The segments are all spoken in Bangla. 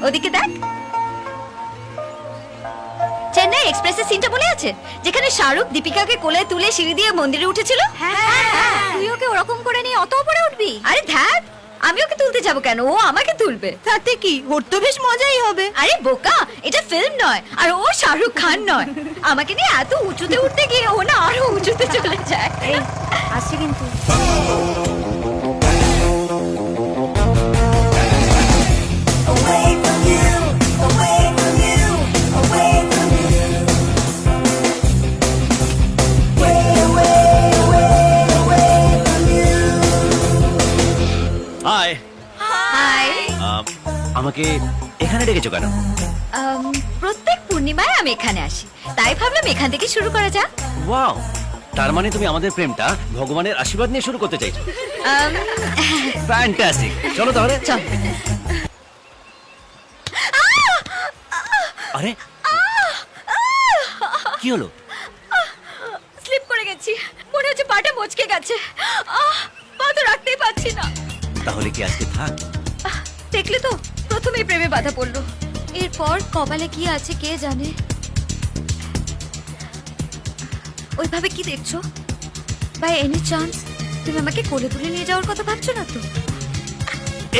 ওদিকে দেখ। চেন্নাই এক্সপ্রেসের সিনটা মনে আছে, যেখানে শাহরুখ দীপিকাকে কোলে তুলে সিঁড়ি দিয়ে মন্দিরে উঠেছিল? তুই ওকে ওরকম করে নিয়ে অত উপরে উঠবি? আরে ধ্যাত, আমি ওকে তুলতে যাব কেন, ও আমাকে তুলবে। তাতে কি, ওর তো বেশ মজাই হবে। আরে বোকা, এটা ফিল্ম নয়, আর ও শাহরুখ খান নয়। আমাকে নিয়ে এত উঁচুতে উঠতে গিয়ে ও না আরো উঁচুতে চলে যায়। আসছে কিন্তু। Away from you, away from you, away from you. Way away, away, away from you. Hi. Hi. আমাকে এখানে ডেকেছো কেন? প্রত্যেক পূর্ণিমায় আমি এখানে আসি, তাই ভাবলাম এখান থেকে শুরু করা যাক। ওয়াও, তার মানে তুমি আমাদের প্রেমটা ভগবানের আশীর্বাদ নিয়ে শুরু করতে চাইছো। ফ্যান্টাস্টিক, চলো তাহলে। চল। আরে কি হলো? স্লিপ করে গেছি, মনে হচ্ছে পাটা মচকে গেছে। পা তো রাখতেই পারছি না। তাহলে কি আজকে থাক? দেখলে তো, প্রথমেই প্রেমে বাধা পড়লো। এরপর কপালে কি আছে কে জানে। ওইভাবে কি দেখছো? বাই এনি চান্স তুমি আমাকে কোলে তুলে নিয়ে যাওয়ার কথা ভাবছো না তো?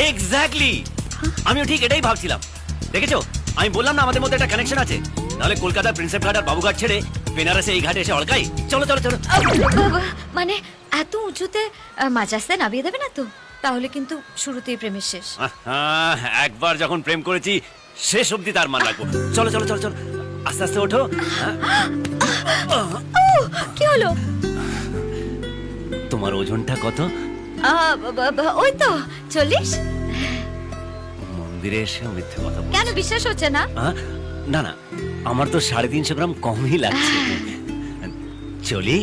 এক্স্যাক্টলি, আমিও ঠিক এটাই ভাবছিলাম। দেখেছো, আমি বললাম না আমাদের মধ্যে একটা কানেকশন আছে। নাহলে কলকাতার প্রিন্সেপ ঘাট আর বাবুঘাট ছেড়ে বেনারসে এই ঘাটে এসে অলকাই। চলো চলো চলো। মানে এত উঁচুতে মাঝ রাস্তায় নামিয়ে দেবে না তো? তাহলে কিন্তু শুরুতেই প্রেমের শেষ। একবার যখন প্রেম করেছি শেষ অবধি তার মান রাখবো। চলো চলো চলো চলো, আস্তে আস্তে ওঠো। কি হলো? তোমার ওজনটা কত? ওই তো 40। মন্দিরে এসে মিথ্যে কথা বলছো। কেন বিশ্বাস হচ্ছে না? না না, আমার তো 350 গ্রাম কমই লাগছে। চলি।